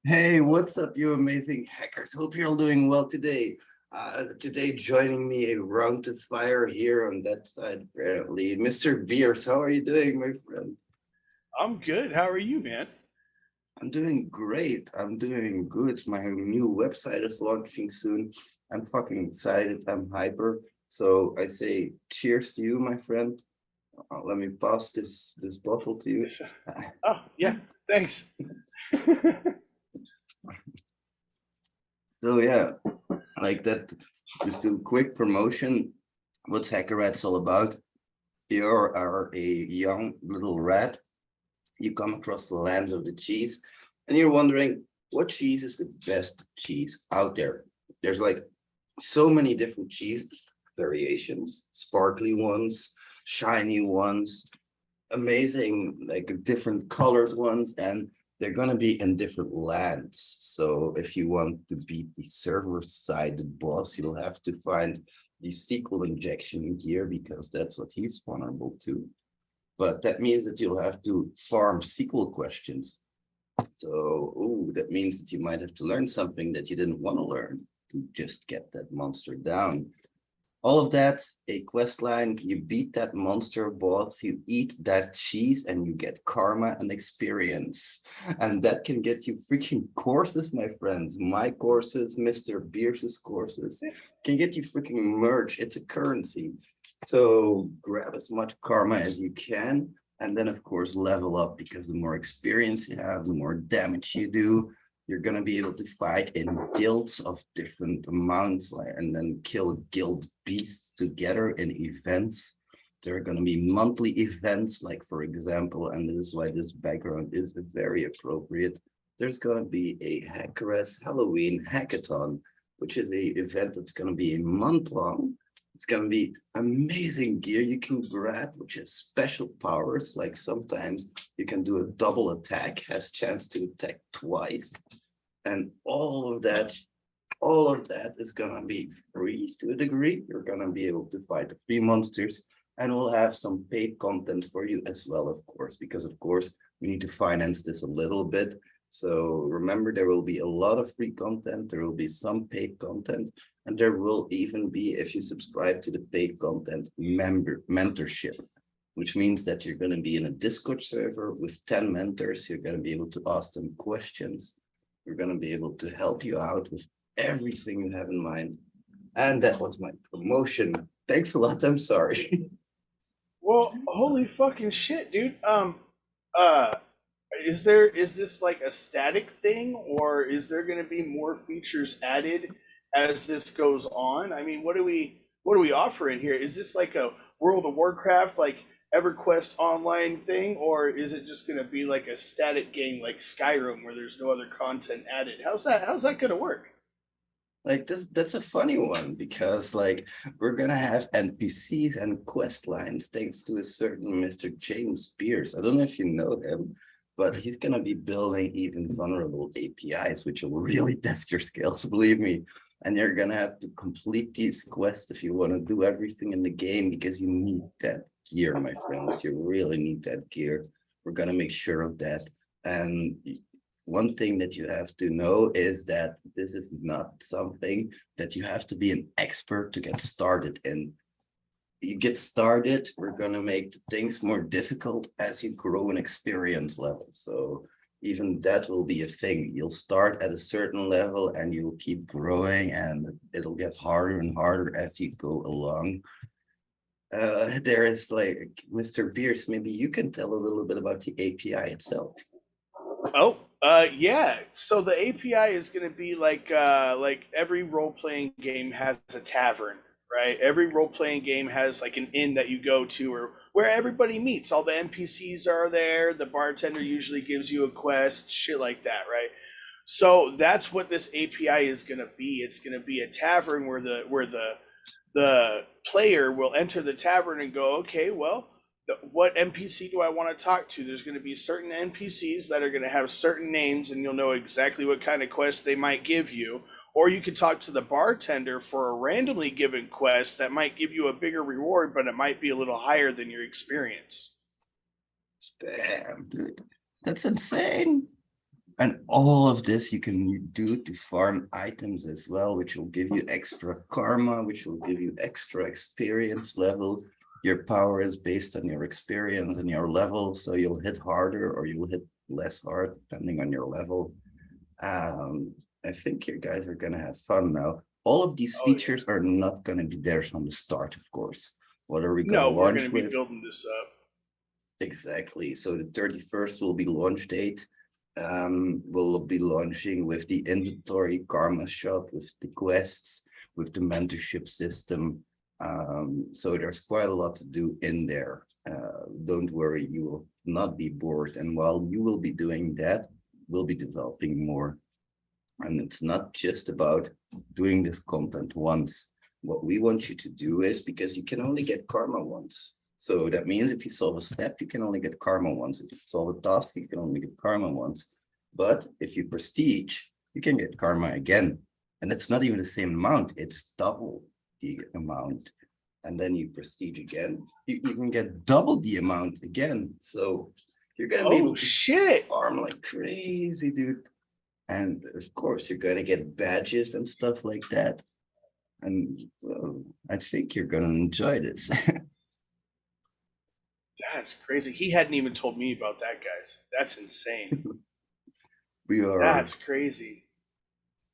Hey, what's up, you amazing hackers? Hope you're all doing well today. Today, joining me around the fire here on that side, apparently, Mr. Beers. How are you doing, my friend? I'm good. How are you, man? I'm doing great. I'm doing good. My new website is launching soon. I'm fucking excited. I'm hyper. So I say cheers to you, my friend. Let me pass this bottle to you. Oh, yeah. Thanks. So yeah, like that. Just do quick promotion. What's Hackerats all about? You are a young little rat. You come across the lands of the cheese, and you're wondering what cheese is the best cheese out there. There's like so many different cheese variations, sparkly ones, shiny ones, amazing, like different colored ones, and they're gonna be in different lands. So if you want to beat the server-side boss, you'll have to find the SQL injection gear because that's what he's vulnerable to. But that means that you'll have to farm SQL questions. So, ooh, that means that you might have to learn something that you didn't want to learn to just get that monster down. All of that, a quest line, you beat that monster boss, you eat that cheese, and you get karma and experience. And that can get you freaking courses, my friends. My courses, Mr. Beers's courses, can get you freaking merch. It's a currency. So grab as much karma as you can, and then of course level up because the more experience you have, the more damage you do, you're going to be able to fight in guilds of different amounts, like, and then kill guild beasts together in events. There are going to be monthly events, like for example, and this is why this background is very appropriate. There's going to be a Hackerats Halloween hackathon, which is a event that's going to be a month long. It's going to be amazing gear you can grab, which has special powers. Like sometimes you can do a double attack, has chance to attack twice, and all of that is gonna be free to a degree. You're gonna be able to fight the free monsters, and we'll have some paid content for you as well, of course, because of course we need to finance this a little bit. So remember, there will be a lot of free content, there will be some paid content, and there will even be, if you subscribe to the paid content, member mentorship, which means that you're going to be in a Discord server with 10 mentors. You're going to be able to ask them questions. You're going to be able to help you out with everything you have in mind. And that was my promotion. Thanks a lot. I'm sorry. Well, holy fucking shit, dude. Uh, is this like a static thing, or is there going to be more features added as this goes on? I mean, what do we offer in here? Is this like a World of Warcraft like EverQuest online thing, or is it just going to be like a static game like Skyrim where there's no other content added? How's that going to work? Like this, that's a funny one because like we're gonna have NPCs and quest lines thanks to a certain Mr. James Pierce. I don't know if you know him, but he's gonna be building even vulnerable APIs, which will really test your skills, believe me. And you're gonna have to complete these quests if you want to do everything in the game because you need that gear, my friends. You really need that gear. We're gonna make sure of that. And one thing that you have to know is that this is not something that you have to be an expert to get started in. You get started, we're going to make things more difficult as you grow in experience level. So even that will be a thing. You'll start at a certain level and you'll keep growing, and it'll get harder and harder as you go along. There is like Mr. Pierce, maybe you can tell a little bit about the API itself. Oh, yeah. So the API is going to be like every role playing game has a tavern, right? Every role playing game has like an inn that you go to, or where everybody meets. All the NPCs are there. The bartender usually gives you a quest, shit like that, right? So that's what this API is going to be. It's going to be a tavern where the player will enter the tavern and go, okay, well, what NPC do I want to talk to? There's going to be certain NPCs that are going to have certain names, and you'll know exactly what kind of quest they might give you. Or you could talk to the bartender for a randomly given quest that might give you a bigger reward, but it might be a little higher than your experience. Damn, dude. That's insane. And all of this you can do to farm items as well, which will give you extra karma, which will give you extra experience level. Your power is based on your experience and your level, so you'll hit harder or you'll hit less hard depending on your level. I think you guys are gonna have fun now. All of these Oh yeah. features are not gonna be there from the start, of course. What are we gonna No, we're going launch to be with? building this up. Exactly. So the 31st will be launch date. We'll be launching with the inventory karma shop, with the quests, with the mentorship system. So there's quite a lot to do in there. Don't worry, you will not be bored. And while you will be doing that, we'll be developing more. And it's not just about doing this content once. What we want you to do is, because you can only get karma once. So that means if you solve a step, you can only get karma once. If you solve a task, you can only get karma once. But if you prestige, you can get karma again. And it's not even the same amount, it's double the amount. And then you prestige again, you even get double the amount again. So you're gonna be able Oh to shit. farm like crazy, dude. And of course, you're gonna get badges and stuff like that. And I think you're gonna enjoy this. That's crazy. He hadn't even told me about that, guys. That's insane. We are, That's crazy.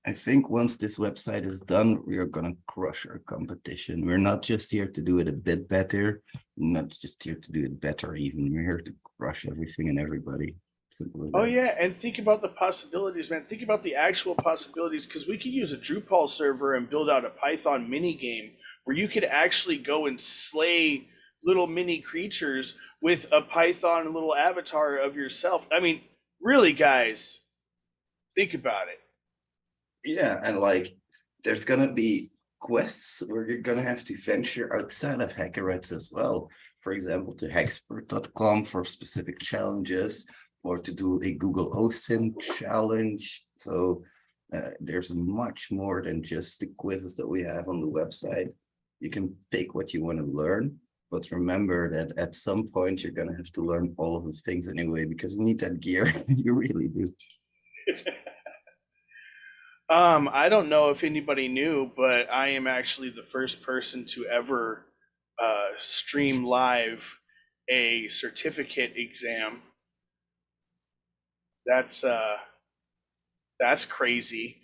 I think once this website is done, we are gonna crush our competition. We're not just here to do it a bit better, not just here to do it better even. We're here to crush everything and everybody. Simple as Oh that. yeah, and think about the possibilities, man. Think about the actual possibilities, because we could use a Drupal server and build out a Python mini game where you could actually go and slay little mini creatures with a Python little avatar of yourself. I mean, really, guys, think about it. Yeah, and like there's gonna be quests where you're gonna have to venture outside of Hackerats as well. For example, to hackspert.com for specific challenges, or to do a Google OSINT challenge. So there's much more than just the quizzes that we have on the website. You can pick what you want to learn, but remember that at some point you're gonna have to learn all of the things anyway, because you need that gear. You really do. I don't know if anybody knew, but I am actually the first person to ever stream live a certificate exam. That's that's crazy.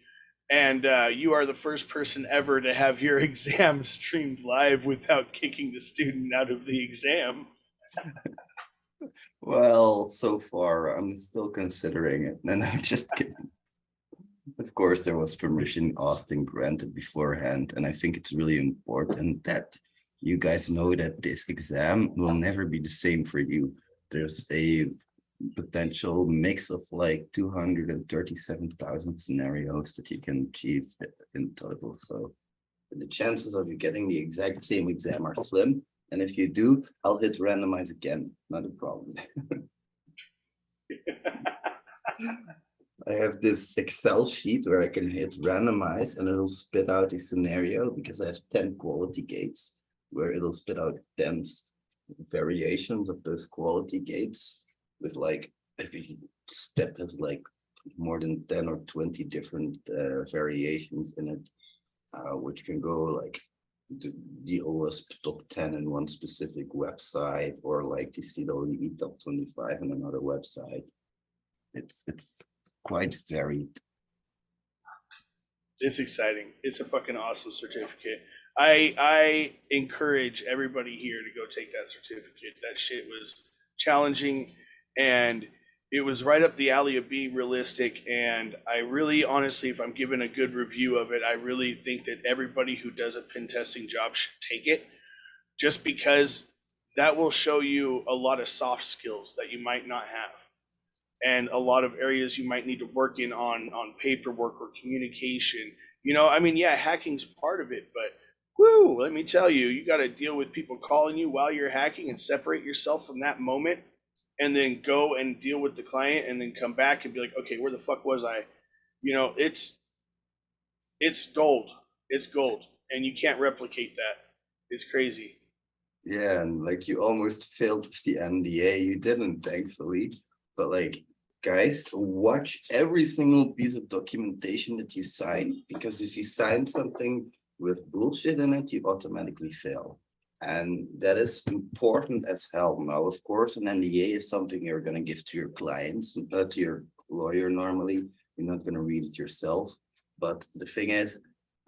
And you are the first person ever to have your exam streamed live without kicking the student out of the exam. Well, so far, I'm still considering it. And I'm just kidding. Of course, there was permission asked and granted beforehand. And I think it's really important that you guys know that this exam will never be the same for you. There's a potential mix of like 237,000 scenarios that you can achieve in total. So the chances of you getting the exact same exam are slim. And if you do, I'll hit randomize again. Not a problem. I have this Excel sheet where I can hit randomize and it'll spit out a scenario, because I have 10 quality gates where it'll spit out 10 variations of those quality gates with like every step has like more than 10 or 20 different variations in it, which can go like the OWASP top 10 in one specific website, or like the CWE top 25 in another website. It's quite varied. It's exciting. It's a fucking awesome certificate. I encourage everybody here to go take that certificate. That shit was challenging, and it was right up the alley of being realistic. And I really, honestly, if I'm giving a good review of it, I really think that everybody who does a pen testing job should take it, just because that will show you a lot of soft skills that you might not have, and a lot of areas you might need to work in on paperwork or communication. I mean, yeah, hacking's part of it, but whoo, let me tell you, you got to deal with people calling you while you're hacking and separate yourself from that moment, and then go and deal with the client, and then come back and be like, okay, where the fuck was I? It's gold. It's gold, and you can't replicate that. It's crazy. Yeah, and like you almost failed with the NDA. You didn't, thankfully, but like guys, watch every single piece of documentation that you sign, because if you sign something with bullshit in it, you automatically fail. And that is important as hell. Now, of course, an NDA is something you're going to give to your clients, not to your lawyer normally. You're not going to read it yourself. But the thing is,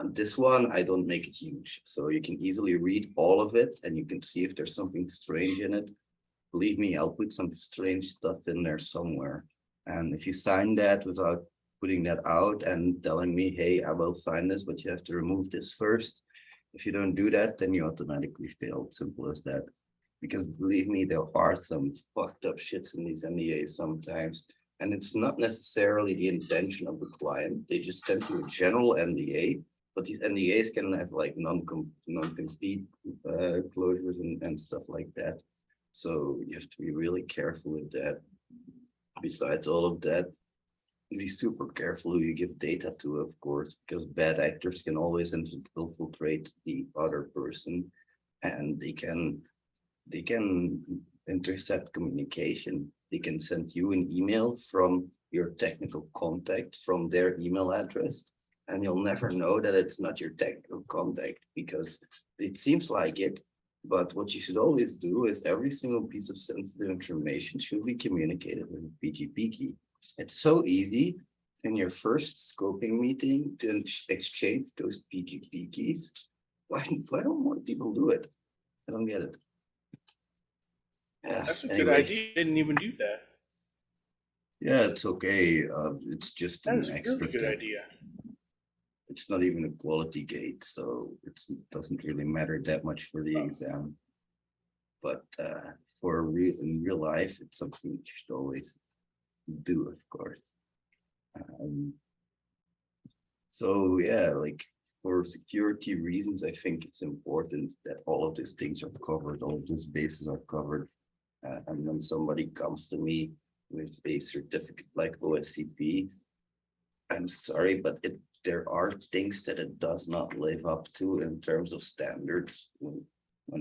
on this one, I don't make it huge. So you can easily read all of it and you can see if there's something strange in it. Believe me, I'll put some strange stuff in there somewhere. And if you sign that without putting that out and telling me, hey, I will sign this, but you have to remove this first. If you don't do that, then you automatically fail. Simple as that. Because believe me, there are some fucked up shits in these NDAs sometimes. And it's not necessarily the intention of the client. They just send you a general NDA, but these NDAs can have like non-compete closures and stuff like that. So you have to be really careful with that. Besides all of that, be super careful who you give data to, of course, because bad actors can always infiltrate the other person, and they can intercept communication. They can send you an email from your technical contact from their email address, and you'll never know that it's not your technical contact because it seems like it. But what you should always do is every single piece of sensitive information should be communicated with a PGP key. It's so easy in your first scoping meeting to exchange those PGP keys. Why don't more people do it? I don't get it. Yeah, That's a good idea. I didn't even do that. Yeah, it's okay. It's just That an is a extra really good tip. idea. It's not even a quality gate, so it doesn't really matter that much for the exam. But in real life, it's something you should always do, of course. So yeah, like for security reasons, I think it's important that all of these things are covered, all of these bases are covered. And when somebody comes to me with a certificate like OSCP, I'm sorry, but there are things that it does not live up to in terms of standards when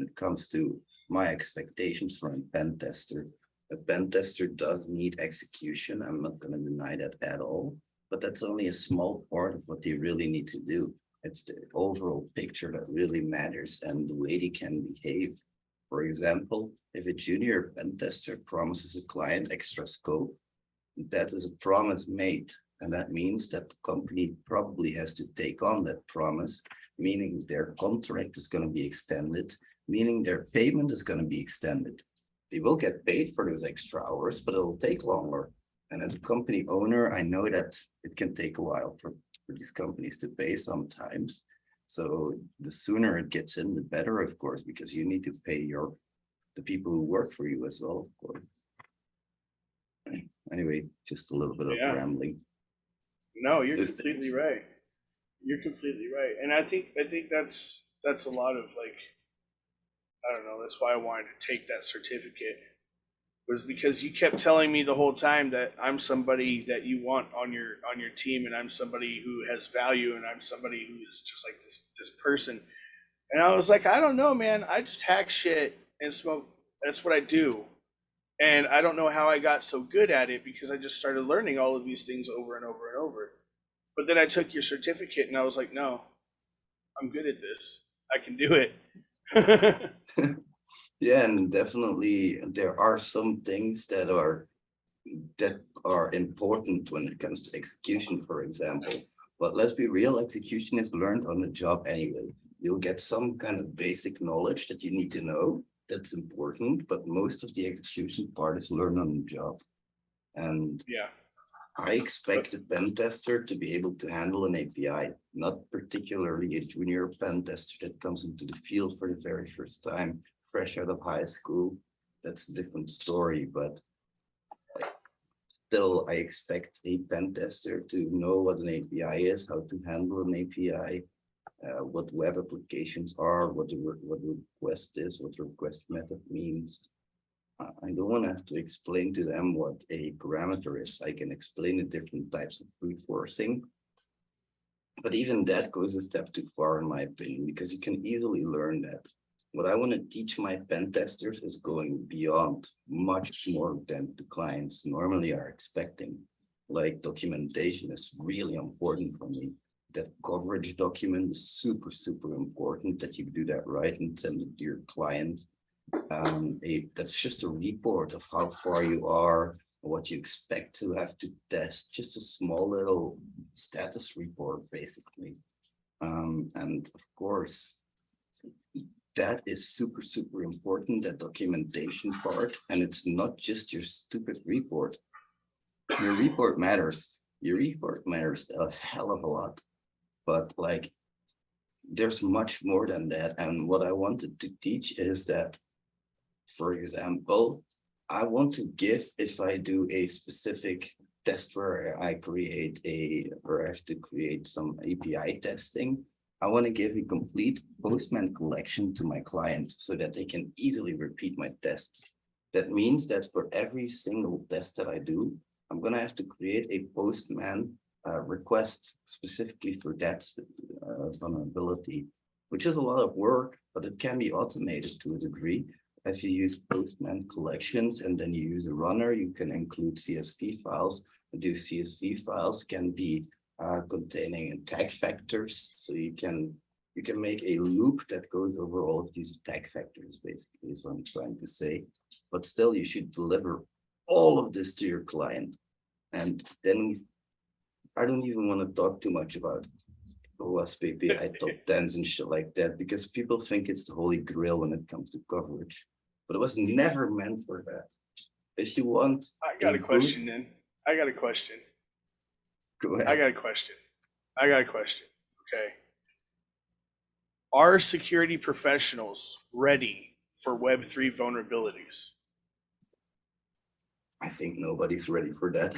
it comes to my expectations for a pen tester. A pen tester does need execution. I'm not going to deny that at all, but that's only a small part of what they really need to do. It's the overall picture that really matters and the way they can behave. For example, if a junior pen tester promises a client extra scope, that is a promise made. And that means that the company probably has to take on that promise, meaning their contract is going to be extended, meaning their payment is going to be extended. They will get paid for those extra hours, but it'll take longer. And as a company owner, I know that it can take a while for these companies to pay sometimes. So the sooner it gets in, the better, of course, because you need to pay the people who work for you as well, of course. Anyway, just a little bit of rambling. No, you're completely right. You're completely right. And I think that's a lot of like, I don't know, that's why I wanted to take that certificate, was because you kept telling me the whole time that I'm somebody that you want on your team, and I'm somebody who has value, and I'm somebody who is just like this person. And I was like, I don't know, man. I just hack shit and smoke. That's what I do. And I don't know how I got so good at it, because I just started learning all of these things over and over and over. But then I took your certificate and I was like, no, I'm good at this. I can do it. Yeah, and definitely there are some things that are important when it comes to execution, for example. But let's be real, execution is learned on the job anyway. You'll get some kind of basic knowledge that you need to know. That's important, but most of the execution part is learned on the job. And yeah, I expect a pen tester to be able to handle an API, not particularly a junior pen tester that comes into the field for the very first time, fresh out of high school. That's a different story, but still, I expect a pen tester to know what an API is, how to handle an API, what web applications are, what the request is, what the request method means. I don't have to explain to them what a parameter is. I can explain the different types of brute forcing. But even that goes a step too far, in my opinion, because you can easily learn that. what I want to teach my pen testers is going beyond much more than the clients normally are expecting. Like documentation is really important for me. That coverage document is super, super important that you do that right and send it to your client. That's just a report of how far you are, what you expect to have to test, just a small little status report, basically. And of course, that is super, super important, that documentation part. And it's not just your stupid report. Your report matters. Your report matters a hell of a lot. But like, there's much more than that. And what I wanted to teach is that, for example, I want to give, if I do a specific test where I have to create some API testing, I want to give a complete Postman collection to my client so that they can easily repeat my tests. That means that for every single test that I do, I'm going to have to create a Postman request specifically for that vulnerability, which is a lot of work, but it can be automated to a degree. If you use Postman collections and then you use a runner, you can include CSV files. These CSV files can be containing attack factors, so you can make a loop that goes over all of these attack factors, basically is what I'm trying to say. But still, you should deliver all of this to your client. And then I don't even want to talk too much about OWASP API top 10s and shit like that, because people think it's the holy grail when it comes to coverage. But it was never meant for that. If you want, I got a question then. I got a question. Go ahead. I got a question. Okay. Are security professionals ready for Web3 vulnerabilities? I think nobody's ready for that.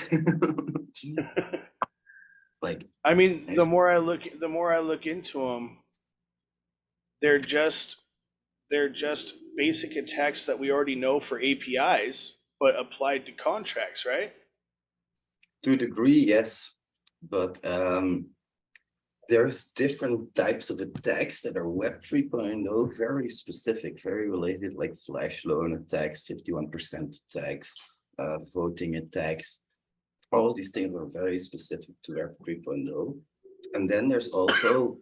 Like, I mean, the more I look into them, they're just basic attacks that we already know for APIs, but applied to contracts, right? to a degree, yes, but there's different types of attacks that are Web 3.0, very specific, very related, like flash loan attacks, 51% attacks, voting attacks. All of these things are very specific to Web 3.0. And then there's also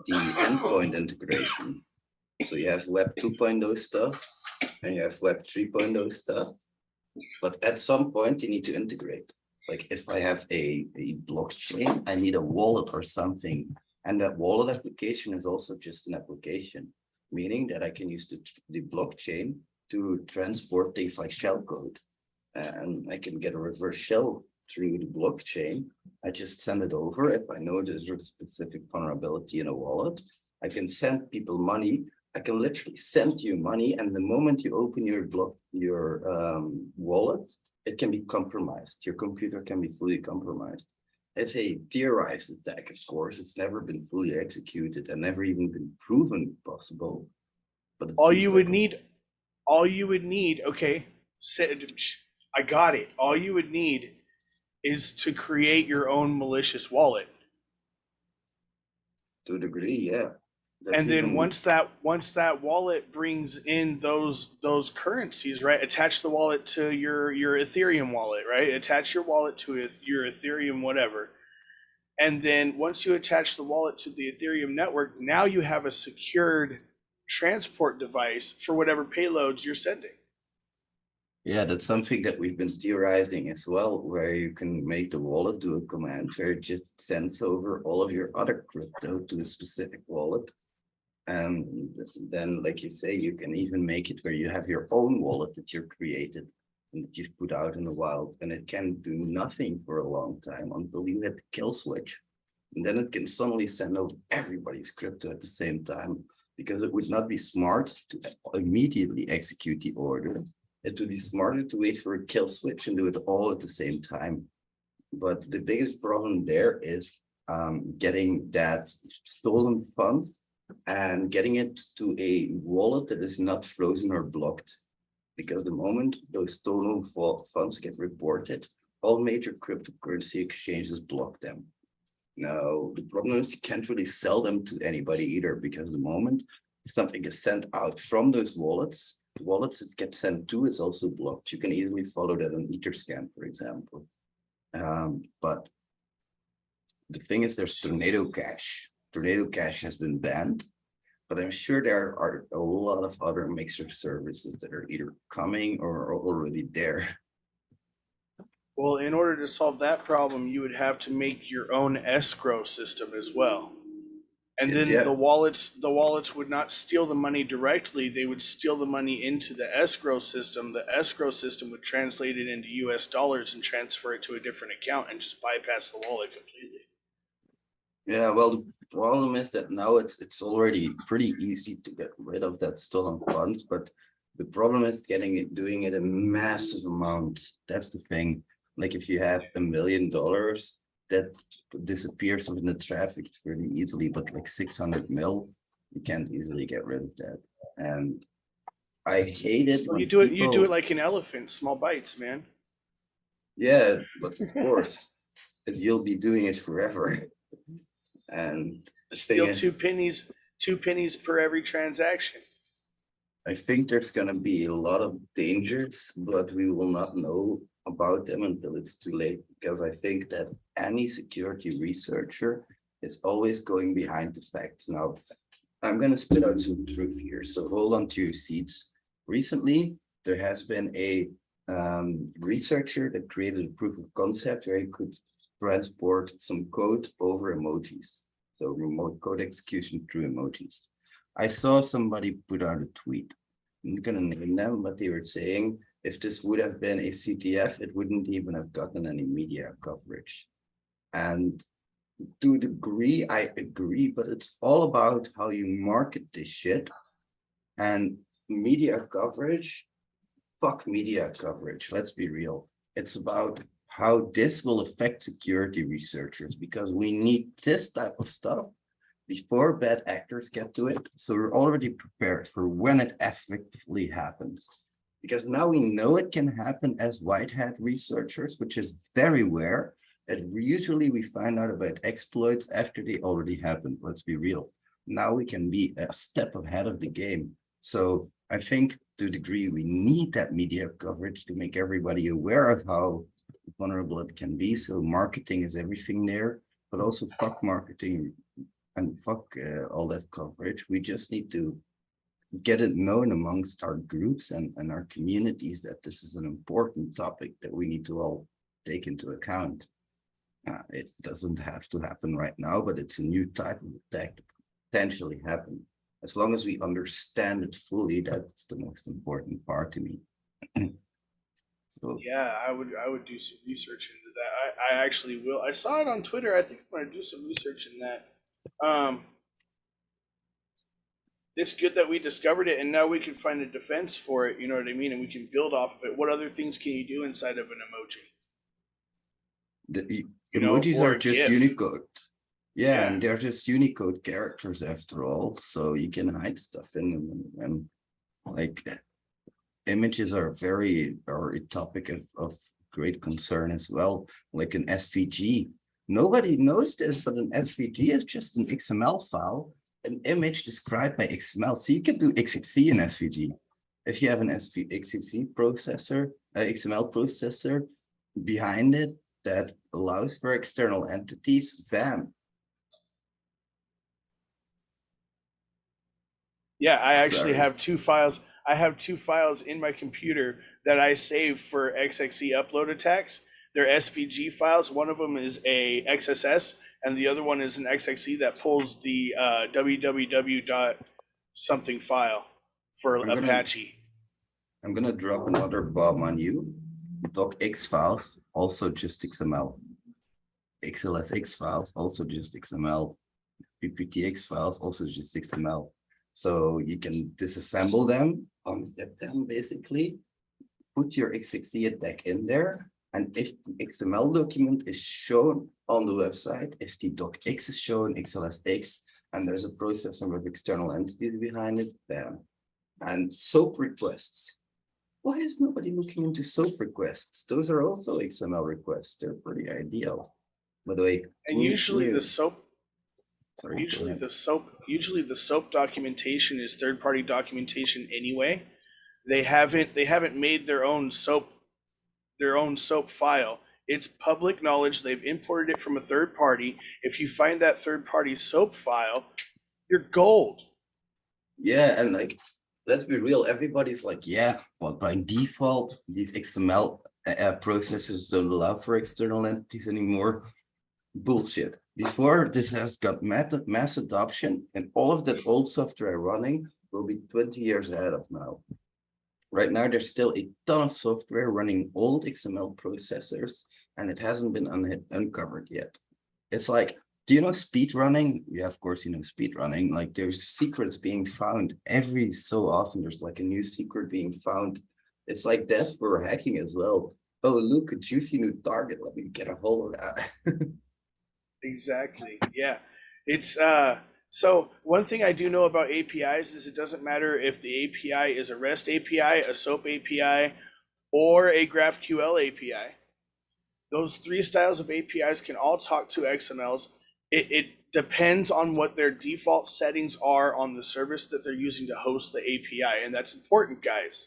the endpoint integration. So you have Web 2.0 stuff and you have Web 3.0 stuff. But at some point you need to integrate. Like if I have a blockchain, I need a wallet or something. And that wallet application is also just an application, meaning that I can use the blockchain to transport things like shellcode. And I can get a reverse shell through the blockchain. I just send it over. If I know there's a specific vulnerability in a wallet, I can send people money. I can literally send you money, and the moment you open your wallet, it can be compromised. Your computer can be fully compromised. It's a theorized attack, of course. It's never been fully executed and never even been proven possible. But all you would need, okay, I got it. All you would need is to create your own malicious wallet. To a degree, yeah. And then once that wallet brings in those currencies, right? Attach the wallet to your Ethereum wallet, right? Attach your wallet to your Ethereum whatever. And then once you attach the wallet to the Ethereum network, now you have a secured transport device for whatever payloads you're sending. Yeah, that's something that we've been theorizing as well, where you can make the wallet do a command where it just sends over all of your other crypto to a specific wallet. And then, like you say, you can even make it where you have your own wallet that you've created and that you've put out in the wild, and it can do nothing for a long time until you hit the kill switch. And then it can suddenly send out everybody's crypto at the same time, because it would not be smart to immediately execute the order. It would be smarter to wait for a kill switch and do it all at the same time. But the biggest problem there is getting that stolen funds and getting it to a wallet that is not frozen or blocked. Because the moment those stolen funds get reported, all major cryptocurrency exchanges block them. Now, the problem is you can't really sell them to anybody either, because the moment something is sent out from those wallets, the wallets it gets sent to is also blocked. You can easily follow that on Etherscan, for example. But the thing is, there's Tornado Cash. Tornado Cash has been banned, but I'm sure there are a lot of other mixer services that are either coming or are already there. Well, in order to solve that problem, you would have to make your own escrow system as well. And then Yeah. the wallets would not steal the money directly. They would steal the money into the escrow system. The escrow system would translate it into US dollars and transfer it to a different account and just bypass the wallet completely. Yeah, well, the problem is that now it's already pretty easy to get rid of that stolen funds, but the problem is doing it a massive amount. That's the thing. Like if you have $1 million, that disappears from the traffic pretty easily, but like 600 mil, you can't easily get rid of that. And I hate it Well, when you do it like an elephant, small bites, man. yeah, but of course, you'll be doing it forever. And the thing Steal is, 2 pennies per every transaction. I think there's gonna be a lot of dangers, but we will not know about them until it's too late, because I think that any security researcher is always going behind the facts. Now, I'm gonna spit out some truth here, so hold on to your seats. Recently, there has been a researcher that created a proof of concept where he could transport some code over emojis. So remote code execution through emojis. I saw somebody put out a tweet. I'm not gonna name them, but they were saying if this would have been a CTF, it wouldn't even have gotten any media coverage. And to a degree, I agree, but it's all about how you market this shit. And media coverage, fuck media coverage, let's be real. It's about how this will affect security researchers, because we need this type of stuff before bad actors get to it. So we're already prepared for when it effectively happens. Because now we know it can happen as white hat researchers, which is very rare. And usually we find out about exploits after they already happened. Let's be real. Now we can be a step ahead of the game. So I think to a degree we need that media coverage to make everybody aware of how vulnerable it can be. So marketing is everything there, but also fuck marketing and fuck all that coverage. We just need to get it known amongst our groups and our communities that this is an important topic that we need to all take into account. It doesn't have to happen right now, but it's a new type of attack that could potentially happen. As long as we understand it fully, that's the most important part to me. So Yeah, I would do some research into that. I actually will. I saw it on Twitter. I think I'm gonna do some research in that. It's good that we discovered it, and now we can find a defense for it. You know what I mean? And we can build off of it. What other things can you do inside of an emoji? the You know, emojis or are a just GIF. Unicode. Yeah, Yeah. and they're just Unicode characters after all, so you can hide stuff in them. And like images are a topic of great concern as well. Like an SVG. Nobody knows this, but an SVG is just an XML file, an image described by XML. So you can do XXC in SVG. If you have an XXC processor, XML processor behind it that allows for external entities, bam. Yeah, I actually Sorry. have 2 files. I have 2 files in my computer that I save for XXE upload attacks. They're SVG files. One of them is a XSS, and the other one is an XXE that pulls the www dot something file for Apache. I'm gonna drop another bomb on you. Docx files, also just XML. XLSX files, also just XML. PPTX files, also just XML. So you can disassemble them, unzip them basically, put your x60 attack in there, and if the XML document is shown on the website, if the docx is shown, XLSX, and there's a processor with external entities behind it, bam. And SOAP requests. Why is nobody looking into SOAP requests? Those are also XML requests. They're pretty ideal. By the way, And usually the SOAP Sorry, go Usually ahead. the SOAP documentation is third-party documentation anyway. They haven't made their own SOAP file. It's public knowledge. They've imported it from a third party. If you find that third party SOAP file, you're gold. Yeah, and like, let's be real, everybody's like, yeah, well, by default, these XML processes don't allow for external entities anymore. Bullshit. Before this has got mass adoption, and all of that old software running will be 20 years ahead of now. Right now, there's still a ton of software running old XML processors, and it hasn't been uncovered yet. It's like, do you know speed running? Yeah, of course you know speed running. Like, there's secrets being found every so often. There's like a new secret being found. It's like death for hacking as well. Oh, look, a juicy new target. Let me get a hold of that. Exactly. Yeah. It's so one thing I do know about APIs is it doesn't matter if the API is a REST API, a SOAP API, or a GraphQL API. Those three styles of APIs can all talk to XMLs. It depends on what their default settings are on the service that they're using to host the API. And that's important, guys.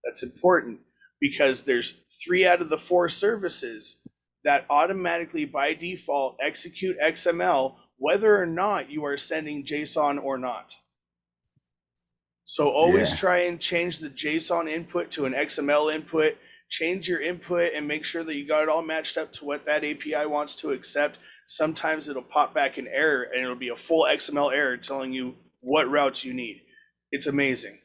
That's important because there's 3 out of the 4 services that automatically by default execute XML, whether or not you are sending JSON or not. So always try and change the JSON input to an XML input. Change your input and make sure that you got it all matched up to what that API wants to accept. Sometimes it'll pop back an error and it'll be a full XML error telling you what routes you need. It's amazing.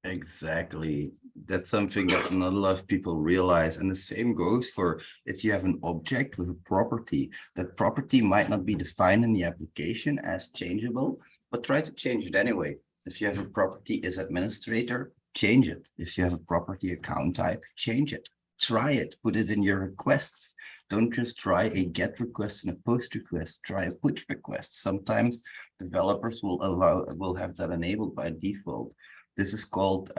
Exactly. That's something that not a lot of people realize. And the same goes for if you have an object with a property. That property might not be defined in the application as changeable, but try to change it anyway. If you have a property as administrator, change it. If you have a property account type, change it. Try it. Put it in your requests. Don't just try a get request and a post request. Try a push request. Sometimes developers will have that enabled by default. This is called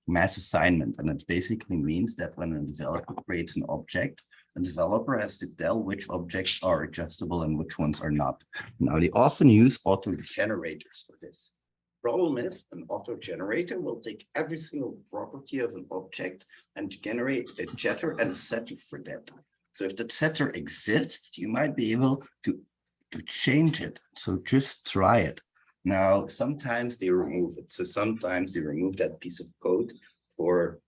mass assignment, and it basically means that when a developer creates an object, a developer has to tell which objects are adjustable and which ones are not. Now, they often use auto generators for this. Problem is, an auto generator will take every single property of an object and generate a getter and a setter for that. So if that setter exists, you might be able to change it. So just try it. Now, sometimes they remove it. So sometimes they remove that piece of code for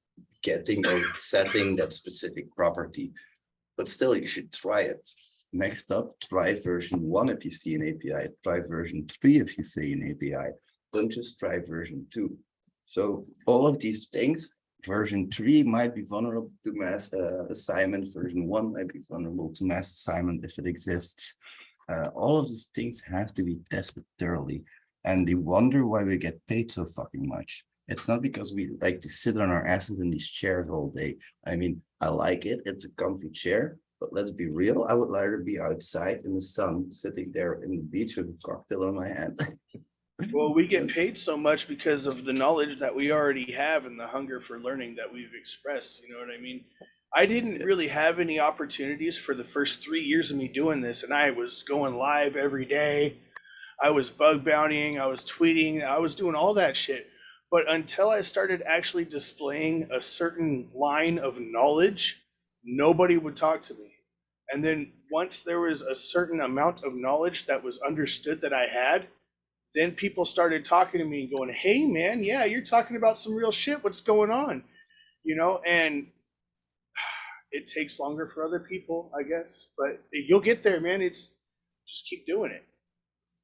getting or setting that specific property. But still, you should try it. Next up, try version 1 if you see an API. Try version 3 if you see an API. Don't just try version 2. So all of these things, version 3 might be vulnerable to mass assignment. Version 1 might be vulnerable to mass assignment if it exists. All of these things have to be tested thoroughly. And they wonder why we get paid so fucking much. It's not because we like to sit on our asses in these chairs all day. I mean, I like it. It's a comfy chair. But let's be real. I would rather be outside in the sun, sitting there in the beach with a cocktail in my hand. Well, we get paid so much because of the knowledge that we already have and the hunger for learning that we've expressed. You know what I mean? I didn't really have any opportunities for the first 3 years of me doing this, and I was going live every day. I was bug bountying, I was tweeting, I was doing all that shit. But until I started actually displaying a certain line of knowledge, nobody would talk to me. And then once there was a certain amount of knowledge that was understood that I had, then people started talking to me and going, hey man, yeah, you're talking about some real shit. What's going on? You know, and it takes longer for other people, I guess, but you'll get there, man. It's just keep doing it.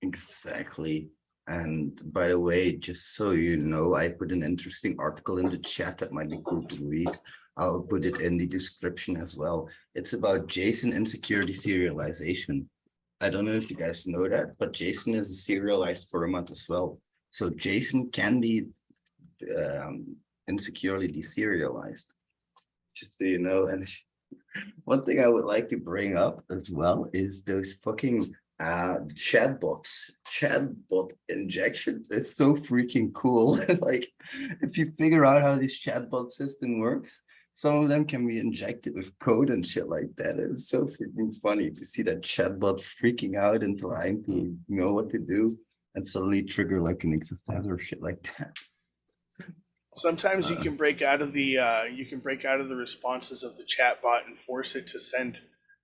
Exactly. And by the way, just so you know, I put an interesting article in the chat that might be cool to read. I'll put it in the description as well. It's about JSON insecurity serialization. I don't know if you guys know that, but JSON is a serialized format as well. So JSON can be insecurely deserialized, just so you know. And one thing I would like to bring up as well is those fucking chatbot injection. It's so freaking cool. Like, if you figure out how this chatbot system works, some of them can be injected with code and shit like that. It's so freaking funny to see that chatbot freaking out and trying to know what to do and suddenly trigger like an XFS or shit like that. Sometimes you can break out of the responses of the chatbot and force it to send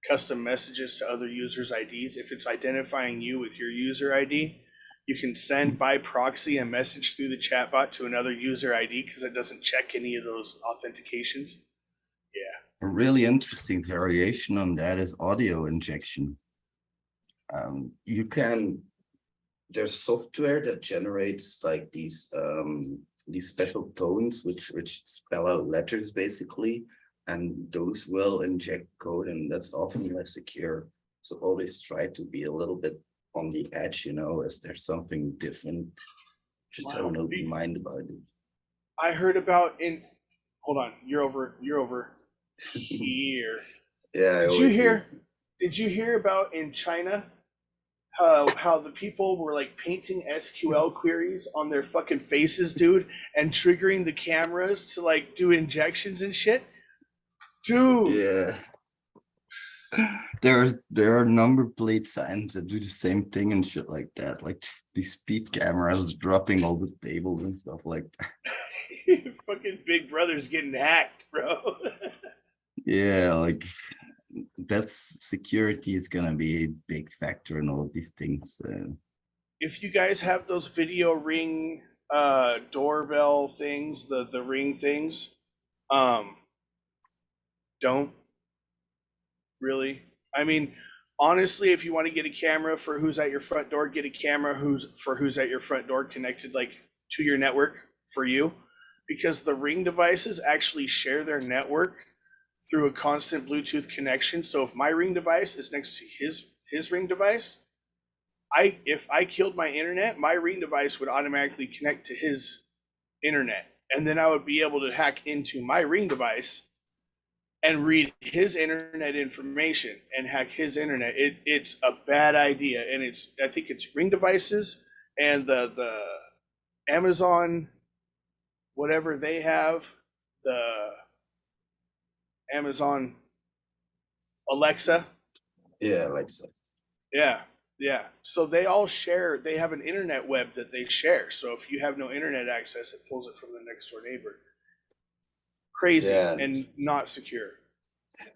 custom messages to other users' IDs. If it's identifying you with your user ID, you can send by proxy a message through the chatbot to another user ID because it doesn't check any of those authentications. Yeah. A really interesting variation on that is audio injection. There's software that generates like these special tones which spell out letters basically, and those will inject code, and that's often less secure. So always try to be a little bit on the edge, as there's something different. Just have an open mind about it. I heard about hold on, you're over here. Yeah. Did you hear about in China how the people were like painting SQL queries on their fucking faces, dude, and triggering the cameras to like do injections and shit? Dude. Yeah. There are number plate signs that do the same thing and shit like that, like these speed cameras dropping all the tables and stuff like that. Fucking Big Brother's getting hacked, bro. Yeah, like that's security is gonna be a big factor in all of these things. If you guys have those video ring doorbell things, the ring things, don't really. I mean, honestly, if you want to get a camera for who's at your front door, get a camera who's at your front door connected like to your network for you, because the ring devices actually share their network through a constant Bluetooth connection. So if my ring device is next to his ring device, if I killed my internet, my ring device would automatically connect to his internet, and then I would be able to hack into my ring device and read his internet information and hack his internet. It's a bad idea, and I think it's ring devices and the Amazon, whatever they have, the Amazon Alexa. Yeah, Alexa. Yeah. So they all share. They have an internet web that they share. So if you have no internet access, it pulls it from the next door neighbor. Crazy and not secure.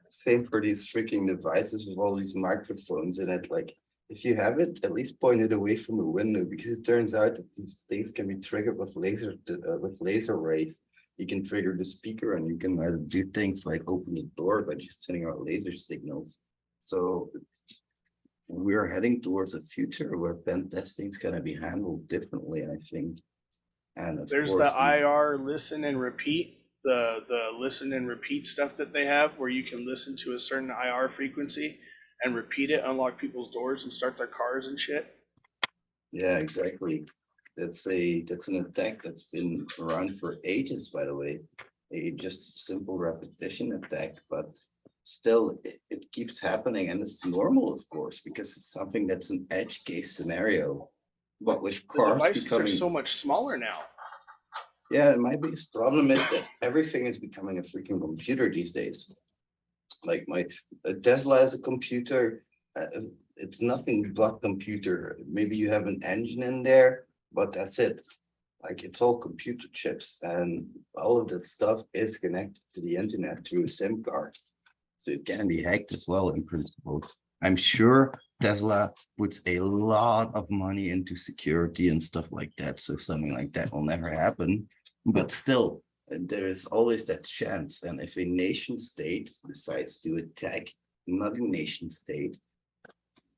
Same for these freaking devices with all these microphones in it. Like, if you have it, at least point it away from the window, because it turns out that these things can be triggered with laser rays. You can trigger the speaker, and you can do things like open the door by just sending out laser signals. So we're heading towards a future where pen testing is going to be handled differently, I think. And there's the IR listen and repeat, the listen and repeat stuff that they have, where you can listen to a certain IR frequency and repeat it, unlock people's doors and start their cars and shit. Yeah, exactly. That's an attack that's been around for ages, by the way. A just simple repetition attack, but still it keeps happening, and it's normal, of course, because it's something that's an edge case scenario. But with cars, the devices are so much smaller now. Yeah, my biggest problem is that everything is becoming a freaking computer these days. Like my Tesla is a computer. It's nothing but computer. Maybe you have an engine in there, but that's it. Like, it's all computer chips, and all of that stuff is connected to the internet through a SIM card. So it can be hacked as well in principle. I'm sure Tesla puts a lot of money into security and stuff like that. So something like that will never happen. But still, there is always that chance. And if a nation state decides to attack another nation state,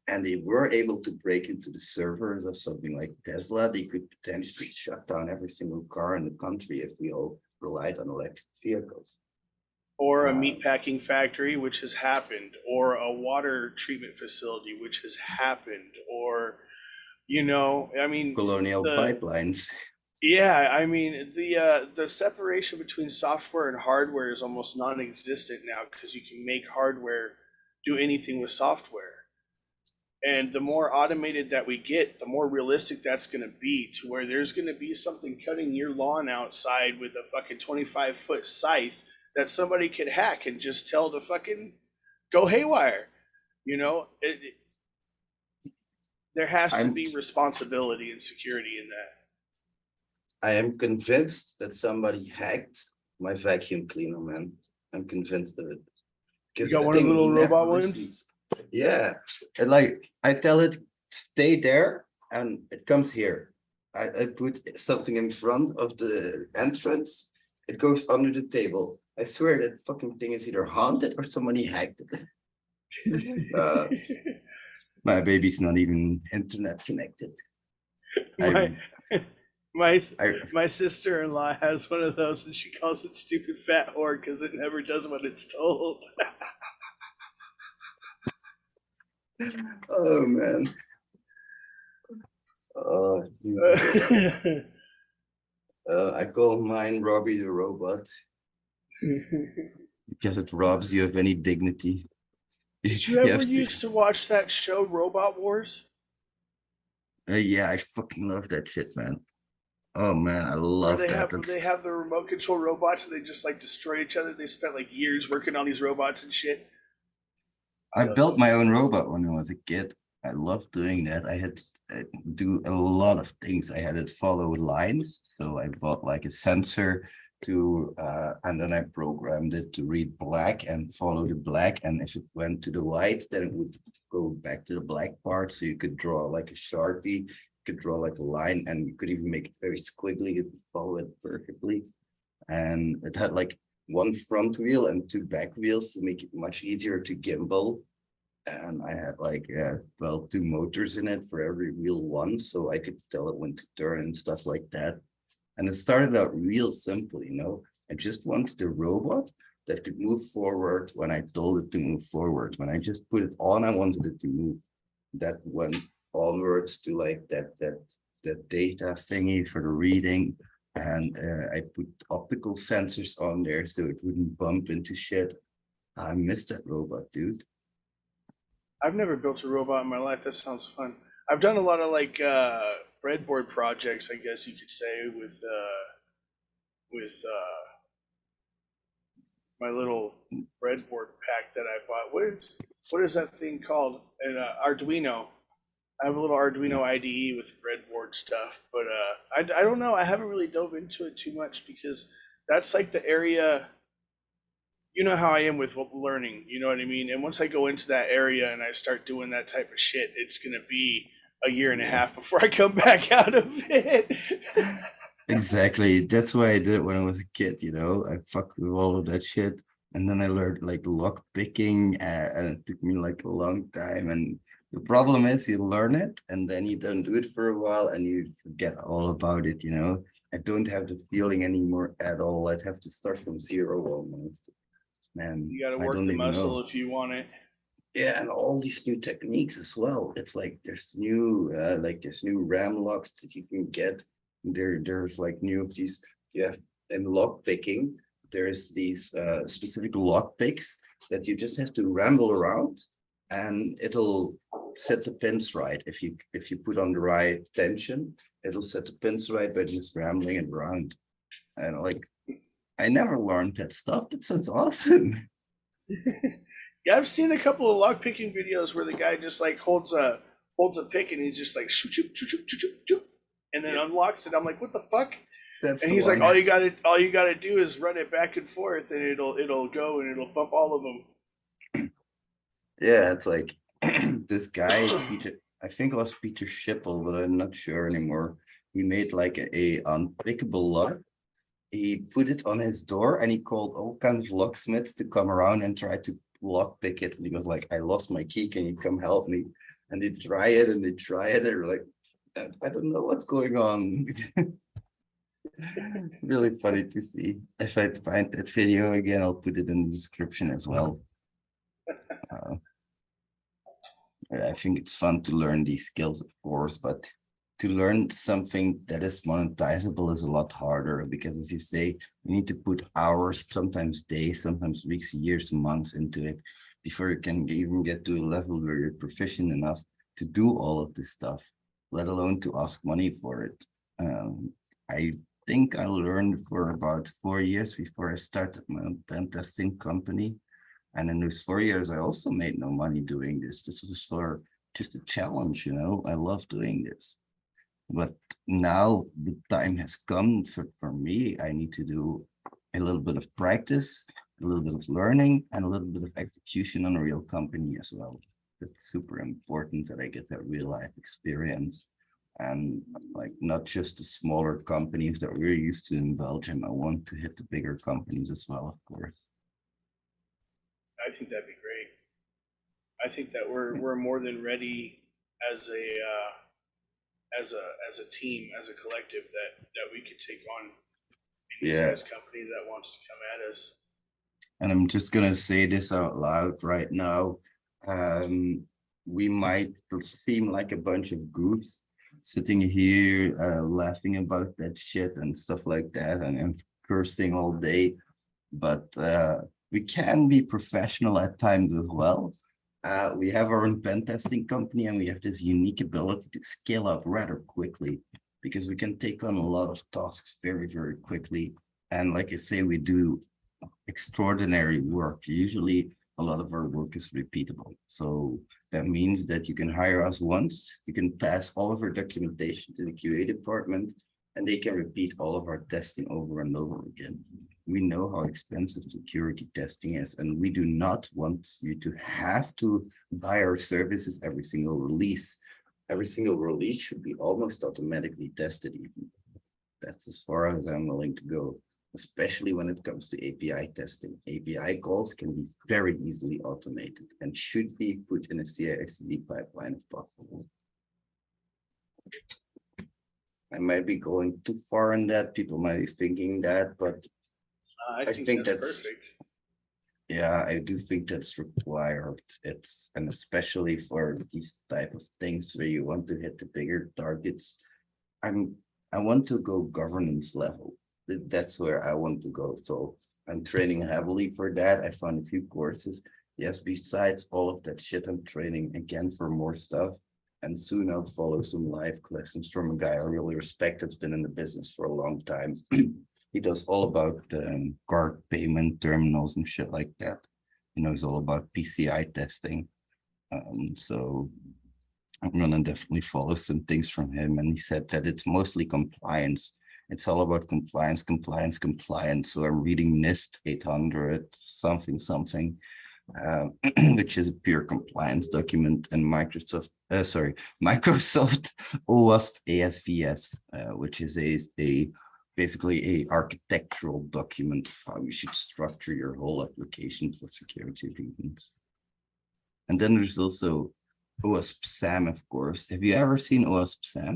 and they were able to break into the servers of something like Tesla, they could potentially shut down every single car in the country if we all relied on electric vehicles. Or a meatpacking factory, which has happened, or a water treatment facility, which has happened, or, colonial pipelines. Yeah, I mean, the separation between software and hardware is almost non-existent now, because you can make hardware do anything with software. And the more automated that we get, the more realistic that's going to be, to where there's going to be something cutting your lawn outside with a fucking 25-foot scythe that somebody could hack and just tell to fucking go haywire. You know, there has to I'm be responsibility and security in that. I am convinced that somebody hacked my vacuum cleaner, man. I'm convinced of it. You Because got the one of the thing little never robot ones? listens. Yeah. And like I tell it, stay there, and it comes here. I put something in front of the entrance, it goes under the table. I swear that fucking thing is either haunted or somebody hacked it. My baby's not even internet connected. my I, my I my sister-in-law has one of those, and she calls it stupid fat whore because it never does what it's told. oh man. I call mine Robbie the robot because it robs you of any dignity. Did you You ever have to. used to watch that show Robot Wars? Yeah, I fucking love that shit, man. Oh man, I Where love they that. have That's they have the remote control robots and they just like destroy each other. They spent like years working on these robots and shit. I I love built those my shows. own robot when I was a kid. I loved doing that. I had to do a lot of things. I had it follow lines. So I bought like a sensor to, and then I programmed it to read black and follow the black. And if it went to the white, then it would go back to the black part. So you could draw like a Sharpie, you could draw like a line, and you could even make it very squiggly. You could follow it perfectly. And it had like one front wheel and two back wheels to make it much easier to gimbal. And I had like well, two motors in it for every wheel one, so I could tell it when to turn and stuff like that. And it started out real simple, you know. I just wanted a robot that could move forward when I told it to move forward. When I just put it on, I wanted it to move. That went onwards to like that data thingy for the reading. And I put optical sensors on there so it wouldn't bump into shit. I miss that robot, dude. I've never built a robot in my life. That sounds fun. I've done a lot of like breadboard projects, I guess you could say, with my little breadboard pack that I bought. What is that thing called? An Arduino. I have a little Arduino IDE with breadboard stuff, but I don't know. I haven't really dove into it too much because that's like the area. You know how I am with learning. You know what I mean. And once I go into that area and I start doing that type of shit, it's gonna be a year and a half before I come back out of it. Exactly. That's why I did it when I was a kid, you know. I fucked with all of that shit. And then I learned like lock picking, and it took me like a long time. And the problem is you learn it and then you don't do it for a while and you forget all about it, you know. I don't have the feeling anymore at all. I'd have to start from zero almost. Man, You got to I work don't the even muscle know. if you want it. Yeah, and all these new techniques as well. It's like there's new RAM locks that you can get. There's like new of these. You have in lock picking. There's these specific lock picks that you just have to ramble around, and it'll set the pins right. If you put on the right tension, it'll set the pins right by just rambling it around. And like I never learned that stuff. That sounds awesome. Yeah, I've seen a couple of lock picking videos where the guy just like holds a pick and he's just like shoot shoot shoot shoot shoot shoot, shoot and then Yeah, unlocks it. I'm like, what the fuck? that's And the he's like, one. all you gotta do is run it back and forth, and it'll go and it'll bump all of Yeah, it's like this guy, them. Peter, I think it was Peter Schiphol, but I'm not sure anymore. He made like a unpickable lock. He put it on his door and he called all kinds of locksmiths to come around and try to lock pick it. And he was like, I lost my key, can you come help me? And they try it and they try it, and they're like, I don't know what's going on. Really funny to see. If I find that video again, I'll put it in the description as well. Uh, I think it's fun to learn these skills, of course, but to learn something that is monetizable is a lot harder because, as you say, you need to put hours, sometimes days, sometimes weeks, years, months into it before you can even get to a level where you're proficient enough to do all of this stuff, let alone to ask money for it. I think I learned for about 4 years before I started my own pen testing company. And in those 4 years, I also made no money doing this. This was for just a challenge, you know. I love doing this. But now the time has come for me. I need to do a little bit of practice, a little bit of learning, and a little bit of execution on a real company as well. It's super important that I get that real life experience. And like not just the smaller companies that we're used to in Belgium. I want to hit the bigger companies as well, of course. I think that'd be great. I think that we're more than ready as a team, as a collective, that we could take on any size company that wants to come at us. And I'm just gonna say this out loud right now. We might seem like a bunch of goofs sitting here laughing about that shit and stuff like that and cursing all day, but we can be professional at times as well. We have our own pen testing company, and we have this unique ability to scale up rather quickly because we can take on a lot of tasks very, very quickly. And like I say, we do extraordinary work. Usually a lot of our work is repeatable. So that means that you can hire us once, you can pass all of our documentation to the QA department, and they can repeat all of our testing over and over again. We know how expensive security testing is, and we do not want you to have to buy our services every single release. Every single release should be almost automatically tested even. That's as far as I'm willing to go, especially when it comes to API testing. API calls can be very easily automated and should be put in a CI/CD pipeline if possible. I might be going too far in that. People might be thinking that, but I think that's perfect. Yeah, I do think that's required. And especially for these type of things where you want to hit the bigger targets. I want to go governance level. That's where I want to go. So I'm training heavily for that. I found a few courses. Yes, besides all of that shit, I'm training again for more stuff. And soon I'll follow some live lessons from a guy I really respect that's been in the business for a long time. He does all about card payment terminals and shit like that. He knows all about PCI testing. So I'm gonna definitely follow some things from him. And he said that it's mostly compliance. It's all about compliance, compliance, compliance. So I'm reading NIST 800 something, which is a pure compliance document, and Microsoft OWASP ASVS, which is basically a architectural document of how you should structure your whole application for security reasons. And then there's also OWASP SAM, of course. Have you ever seen OWASP SAM?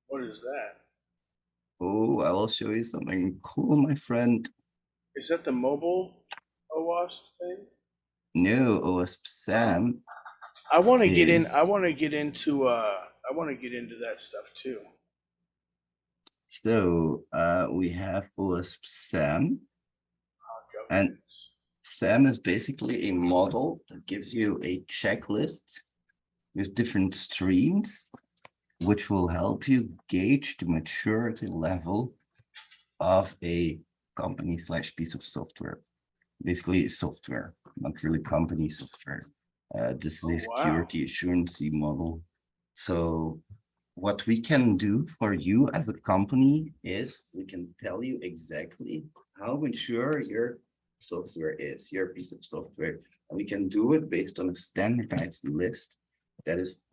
What is that? Oh, I will show you something cool, my friend. Is that the mobile OWASP thing? No, OWASP SAM. I want to get in. I want to get into that stuff too. So we have OWASP SAM, and SAM is basically a model that gives you a checklist with different streams, which will help you gauge the maturity level of a company / piece of software. Basically, software, not really company software. This is a security assurance model. So what we can do for you as a company is we can tell you exactly how mature your software is, your piece of software. And we can do it based on a standardized list that is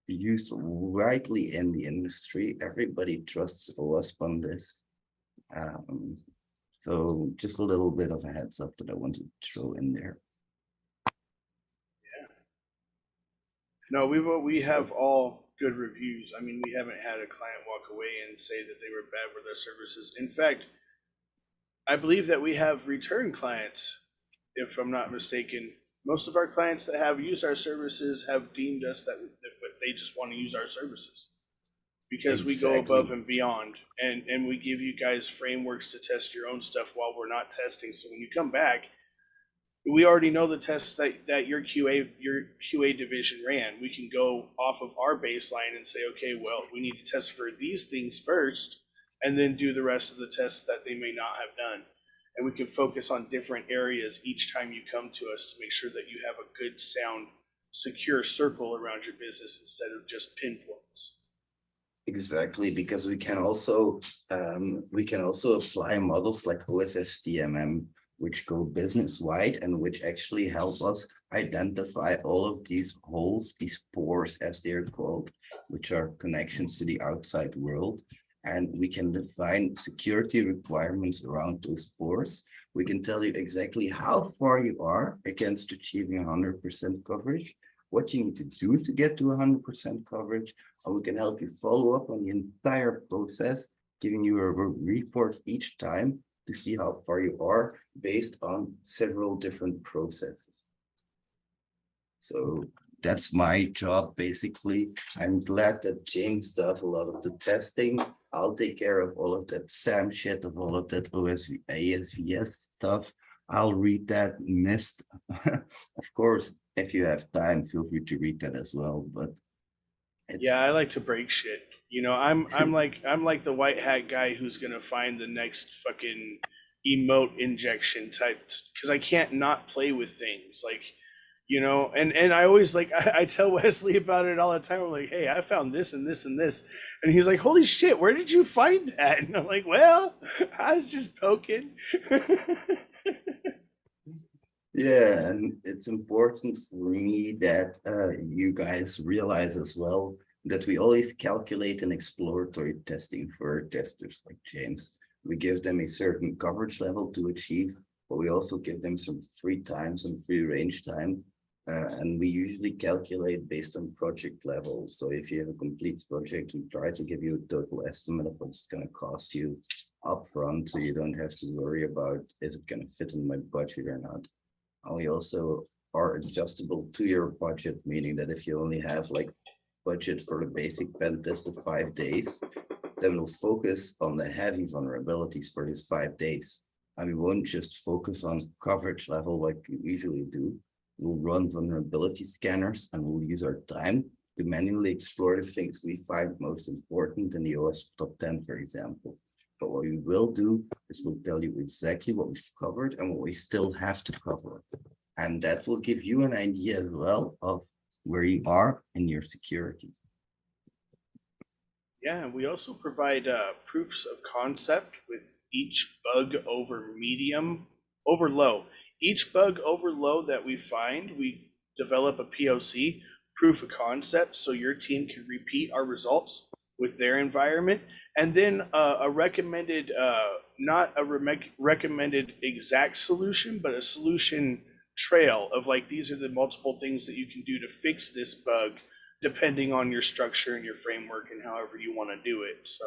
used widely in the industry. Everybody trusts OWASP on this. So just a little bit of a heads up that I wanted to throw in there. Yeah. No, we have all good reviews. I mean, we haven't had a client walk away and say that they were bad with our services. In fact, I believe that we have return clients, if I'm not mistaken. Most of our clients that have used our services have deemed us that they just want to use our services because we go above and beyond, and we give you guys frameworks to test your own stuff while we're not testing. So when you come back, we already know the tests that your QA division ran. We can go off of our baseline and say, okay, well, we need to test for these things first and then do the rest of the tests that they may not have done. And we can focus on different areas each time you come to us to make sure that you have a good, sound, secure circle around your business instead of just pinpoints. Exactly, because we can also apply models like OSSTMM, which go business wide and which actually help us identify all of these holes, these pores as they're called, which are connections to the outside world. And we can define security requirements around those pores. We can tell you exactly how far you are against achieving 100% coverage, what you need to do to get to 100% coverage, and we can help you follow up on the entire process, giving you a report each time to see how far you are based on several different processes. So that's my job, basically. I'm glad that James does a lot of the testing. I'll take care of all of that SAM shit, of all of that ASVS stuff. I'll read that NIST. Of course, if you have time, feel free to read that as well. But yeah, I like to break shit. You know, I'm like the white hat guy who's gonna find the next fucking emote injection type, because I can't not play with things like, you know, and I always like I tell Wesley about it all the time. I'm like, hey, I found this and this and this, and he's like, holy shit, where did you find that? And I'm like, well, I was just poking. yeah, and it's important for me that you guys realize as well that we always calculate an exploratory testing for testers like James. We give them a certain coverage level to achieve, but we also give them some free time, some free range time. And we usually calculate based on project level. So if you have a complete project, we try to give you a total estimate of what it's going to cost you upfront, so you don't have to worry about, is it going to fit in my budget or not. And we also are adjustable to your budget, meaning that if you only have like budget for the basic pen test of 5 days, then we'll focus on the heavy vulnerabilities for these 5 days. And we won't just focus on coverage level like we usually do. We'll run vulnerability scanners and we'll use our time to manually explore the things we find most important in the OS top 10, for example. But what we will do is we'll tell you exactly what we've covered and what we still have to cover. And that will give you an idea as well of where you are in your security. Yeah, and we also provide proofs of concept with each bug over low. Each bug over low that we find, we develop a POC, proof of concept, so your team can repeat our results with their environment, and then a recommended, not a recommended exact solution, but a solution trail of like, these are the multiple things that you can do to fix this bug, depending on your structure and your framework and however you want to do it. So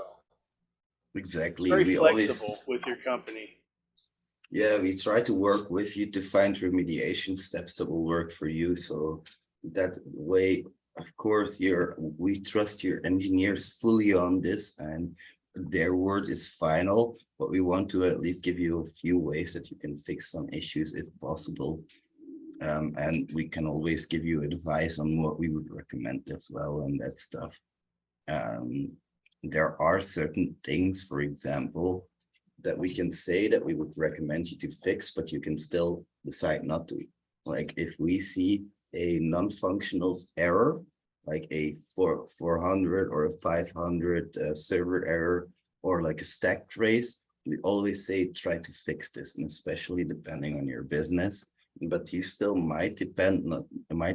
exactly, it's very flexible with your company. Yeah, we try to work with you to find remediation steps that will work for you. So that way, of course, we trust your engineers fully on this, and their word is final, but we want to at least give you a few ways that you can fix some issues if possible. And we can always give you advice on what we would recommend as well and that stuff. There are certain things, for example, that we can say that we would recommend you to fix, but you can still decide not to. Like if we see a non-functional error, like a 400 or a 500 server error, or like a stack trace, we always say try to fix this, and especially depending on your business. But you still might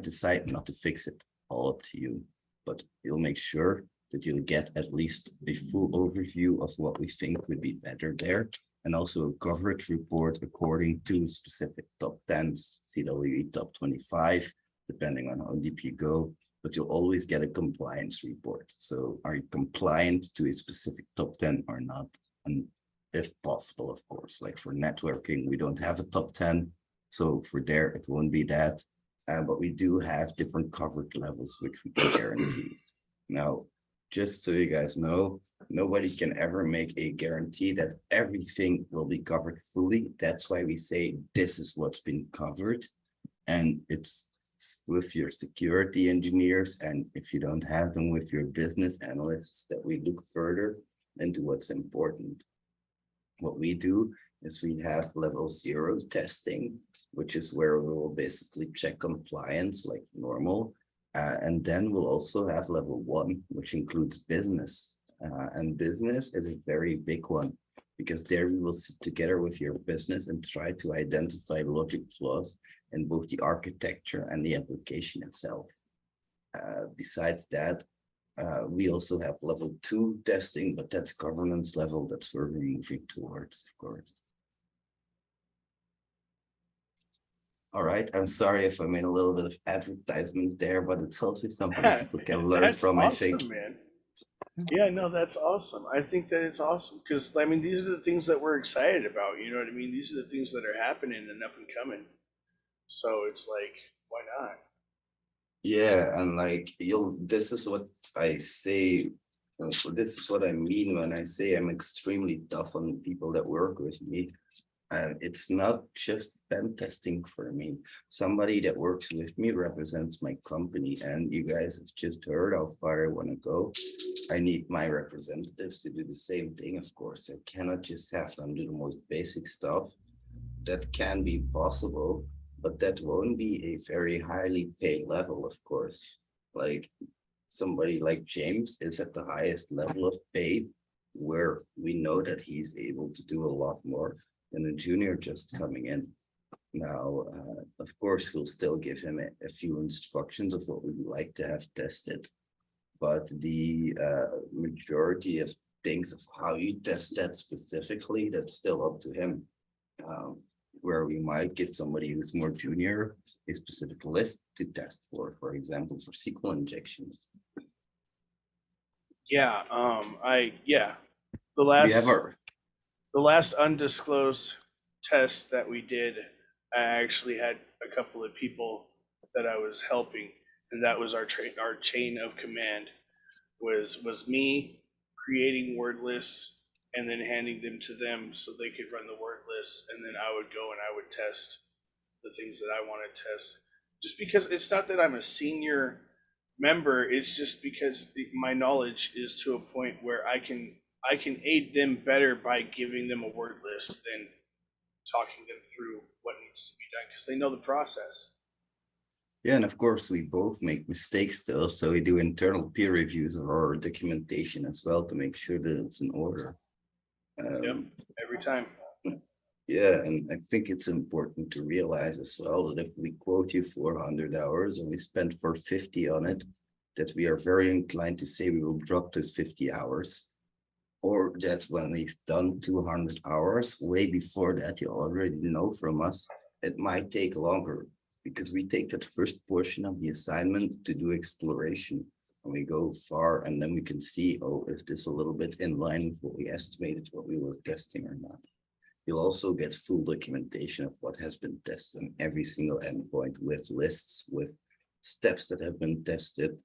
decide not to fix it. All up to you. But you'll make sure that you'll get at least a full overview of what we think would be better there, and also a coverage report according to specific top 10s, CWE top 25, depending on how deep you go. But you'll always get a compliance report. So are you compliant to a specific top 10 or not? And if possible, of course, like for networking, we don't have a top 10. So for there, it won't be that. But we do have different coverage levels, which we can guarantee. Now, just so you guys know, nobody can ever make a guarantee that everything will be covered fully. That's why we say this is what's been covered. And it's with your security engineers. And if you don't have them, with your business analysts, that we look further into what's important. What we do is we have level 0 testing, which is where we will basically check compliance like normal. And then we'll also have level 1, which includes business. And business is a very big one, because there we will sit together with your business and try to identify logic flaws in both the architecture and the application itself. Besides that, we also have level 2 testing, but that's governance level. That's where we're moving towards, of course. All right, I'm sorry if I made a little bit of advertisement there, but it's also something people can learn from, awesome, I think. Man. Yeah, no, that's awesome. I think that it's awesome because, I mean, these are the things that we're excited about. You know what I mean? These are the things that are happening and up and coming. So it's like, why not? Yeah, and like this is what I say. This is what I mean when I say I'm extremely tough on people that work with me. And it's not just pen testing for me. Somebody that works with me represents my company, and you guys have just heard how far I want to go. I need my representatives to do the same thing, of course. I cannot just have them do the most basic stuff. That can be possible, but that won't be a very highly paid level, of course. Like somebody like James is at the highest level of pay, where we know that he's able to do a lot more than a junior just coming in. Now, of course, we'll still give him a few instructions of what we would like to have tested, but the majority of things of how you test that specifically, that's still up to him. Where we might get somebody who's more junior a specific list to test for example, for SQL injections. Yeah, We have our the last undisclosed test that we did, I actually had a couple of people that I was helping, and that was our chain of command was me creating word lists and then handing them to them so they could run the word lists, and then I would go and I would test the things that I want to test. Just because it's not that I'm a senior member, it's just because my knowledge is to a point where I can aid them better by giving them a word list than talking them through what needs to be done, because they know the process. Yeah, and of course we both make mistakes still, so we do internal peer reviews of our documentation as well to make sure that it's in order. Yep, every time. Yeah, and I think it's important to realize as well that if we quote you 400 hours and we spend 450 on it, that we are very inclined to say we will drop those 50 hours. Or that when we've done 200 hours, way before that, you already know from us, it might take longer, because we take that first portion of the assignment to do exploration, and we go far, and then we can see, oh, is this a little bit in line with what we estimated, what we were testing or not. You'll also get full documentation of what has been tested on every single endpoint, with lists, with steps that have been tested.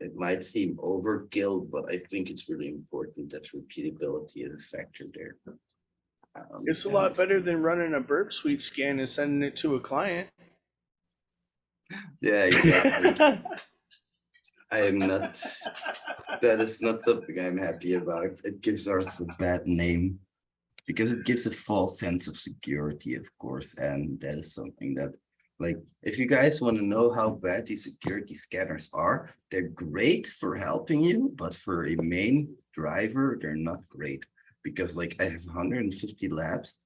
It might seem overkill, but I think it's really important that repeatability is a factor there. It's a lot better than running a burp suite scan and sending it to a client. Yeah, exactly. I am not, that is not something I'm happy about. It gives us a bad name, because it gives a false sense of security, of course, and that is something that, like, if you guys want to know how bad these security scanners are, they're great for helping you, but for a main driver, they're not great. Because like I have 150 labs,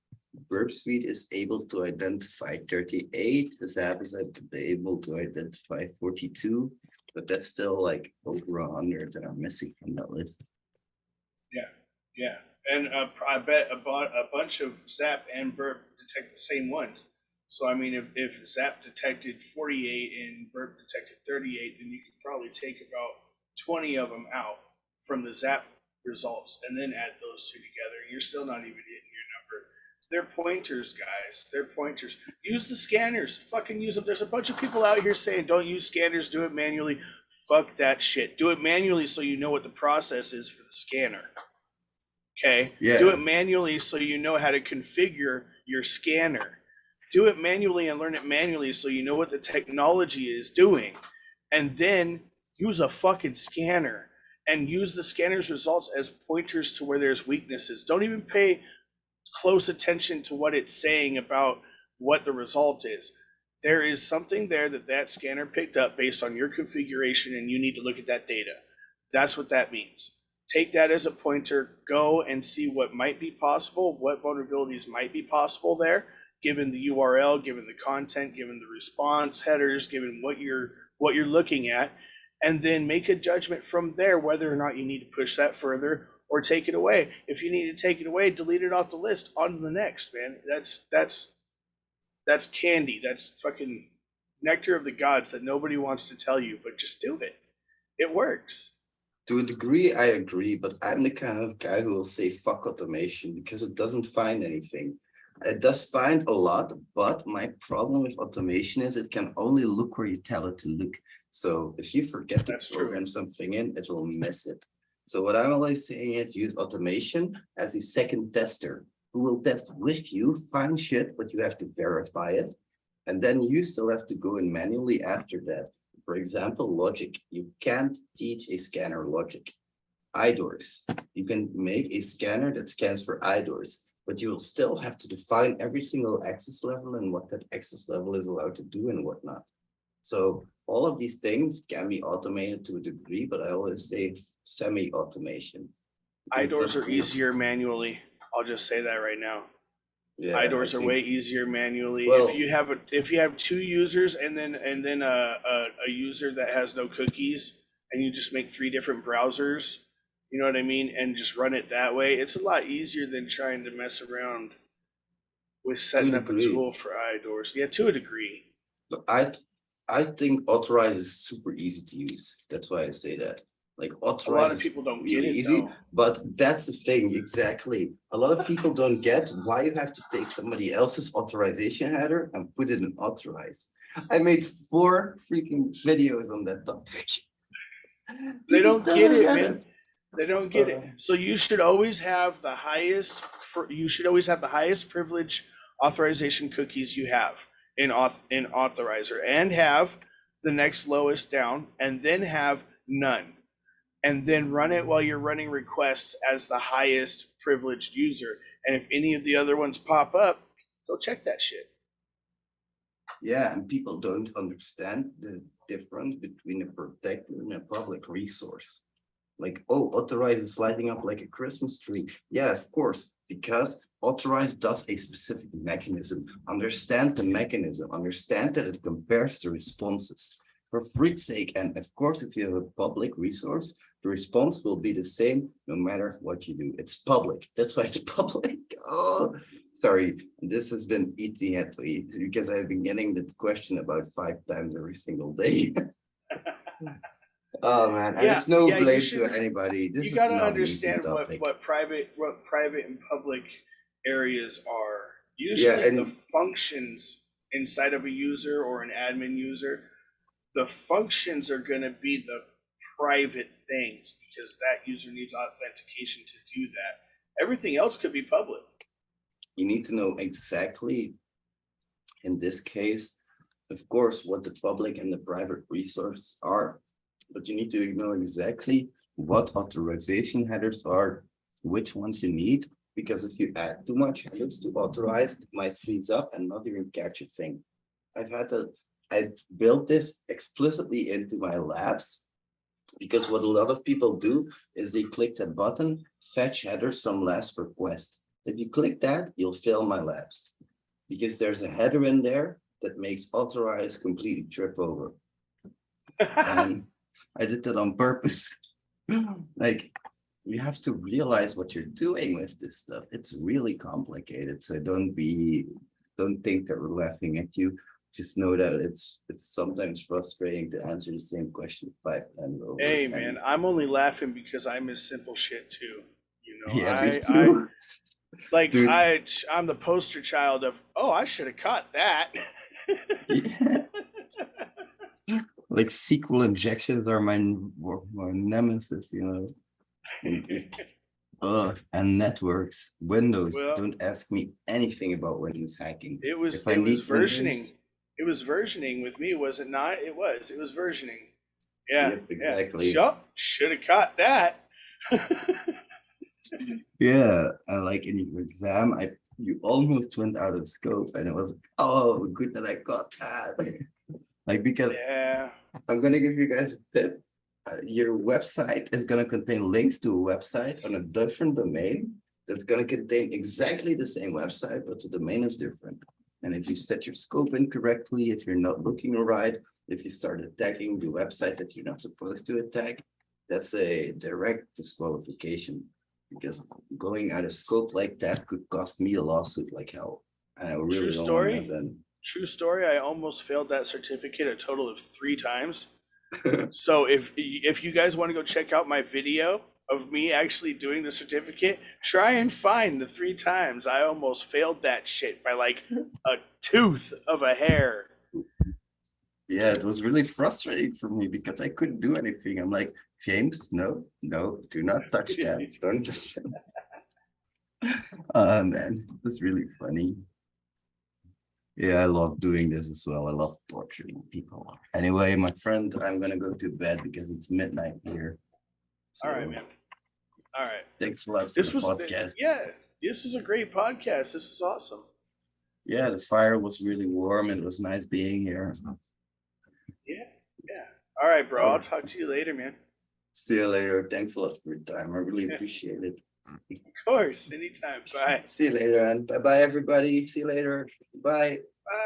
Burp Suite is able to identify 38, Zap is able to identify 42, but that's still like over 100 that are missing from that list. Yeah. And I bet a bunch of Zap and Burp detect the same ones. So I mean, if Zap detected 48 and Burp detected 38, then you could probably take about 20 of them out from the Zap results and then add those two together. You're still not even hitting your number. They're pointers, guys. They're pointers. Use the scanners. Fucking use them. There's a bunch of people out here saying don't use scanners, do it manually. Fuck that shit. Do it manually so you know what the process is for the scanner. Okay? Yeah. Do it manually so you know how to configure your scanner. Do it manually and learn it manually so you know what the technology is doing. And then use a fucking scanner. and use the scanner's results as pointers to where there's weaknesses. Don't even pay close attention to what it's saying about what the result is. There is something there that scanner picked up based on your configuration, and you need to look at that data. That's what that means. Take that as a pointer, go and see what might be possible, what vulnerabilities might be possible there, given the URL, given the content, given the response headers, given what you're looking at, and then make a judgment from there whether or not you need to push that further or take it away. If you need to take it away, delete it off the list, on to the next, man. That's candy. That's fucking nectar of the gods that nobody wants to tell you, but just do it. It works. To a degree, I agree, but I'm the kind of guy who will say fuck automation because it doesn't find anything. It does find a lot, but my problem with automation is it can only look where you tell it to look. So if you forget to program something in, it will miss it. So what I'm always saying is use automation as a second tester who will test with you, find shit, but you have to verify it. And then you still have to go in manually after that. For example, logic. You can't teach a scanner logic. IDORs. You can make a scanner that scans for IDORs, but you will still have to define every single access level and what that access level is allowed to do and whatnot. So all of these things can be automated to a degree, but I always say semi-automation. IDORs are easier manually. I'll just say that right now. Yeah, IDORs are way easier manually. Well, if you have two users and then a user that has no cookies, and you just make 3 different browsers, you know what I mean, and just run it that way, it's a lot easier than trying to mess around with setting up a tool for IDORs. Yeah, to a degree. But I think authorize is super easy to use. That's why I say that. Like authorize, a lot of people don't get it easy, though. But that's the thing, exactly. A lot of people don't get why you have to take somebody else's authorization header and put it in authorize. I made 4 freaking videos on that topic. They don't get it, man. They don't get it. So you should always have the highest. You should always have the highest privilege authorization cookies you have in authorizer, and have the next lowest down, and then have none. And then run it while you're running requests as the highest privileged user. And if any of the other ones pop up, go check that shit. Yeah, and people don't understand the difference between a protected and a public resource. Like, oh, authorize is lighting up like a Christmas tree. Yeah, of course, because authorize does a specific mechanism. Understand the mechanism, understand that it compares the responses. For freak's sake, and of course, if you have a public resource, the response will be the same no matter what you do. It's public. That's why it's public. Oh, sorry. This has been eating at me because I've been getting the question about 5 times every single day. Oh man, and it's no blame to anybody. This you got to understand what private and public areas are. Usually the functions inside of a user or an admin user, the functions are going to be the private things because that user needs authentication to do that. Everything else could be public. You need to know exactly, in this case, of course, what the public and the private resources are, but you need to know exactly what authorization headers are, which ones you need, because if you add too much headers to authorize, it might freeze up and not even catch a thing. I've built this explicitly into my labs because what a lot of people do is they click that button, fetch headers from last request. If you click that, you'll fail my labs because there's a header in there that makes authorize completely trip over. And I did that on purpose. Like, you have to realize what you're doing with this stuff. It's really complicated. So don't think that we're laughing at you. Just know that it's sometimes frustrating to answer the same question 5 times over. Hey man, I'm only laughing because I miss simple shit too. You know, yeah, me too. I'm the poster child of, oh, I should have caught that. Yeah. Like SQL injections are my nemesis, you know. And networks, Windows. Don't ask me anything about Windows hacking. It was versioning. Windows, it was versioning with me, was it not? It was versioning. Yeah. Yep, exactly. Yup. Should have caught that. Yeah, and like in your exam, you almost went out of scope, and it was oh good that I got that. Like because Yeah. I'm gonna give you guys a tip. Your website is gonna contain links to a website on a different domain that's gonna contain exactly the same website, but the domain is different. And if you set your scope incorrectly, if you're not looking right, if you start attacking the website that you're not supposed to attack, that's a direct disqualification. Because going out of scope like that could cost me a lawsuit like hell. And I True really don't want to have story. that. True story. I almost failed that certificate a total of 3 times. So if you guys want to go check out my video of me actually doing the certificate, try and find the 3 times I almost failed that shit by like a tooth of a hair. Yeah, it was really frustrating for me because I couldn't do anything. I'm like, James, no, do not touch that. Don't touch that. Man, it was really funny. Yeah, I love doing this as well. I love torturing people. Anyway, my friend, I'm gonna go to bed because it's midnight here. All right, man. All right. Thanks a lot for This the was podcast. this is a great podcast. This is awesome. Yeah, the fire was really warm. It was nice being here. Yeah. All right, bro. I'll talk to you later, man. See you later. Thanks a lot for your time. I really appreciate it. Of course. Anytime. Bye. See you later, and bye bye, everybody. See you later. Bye.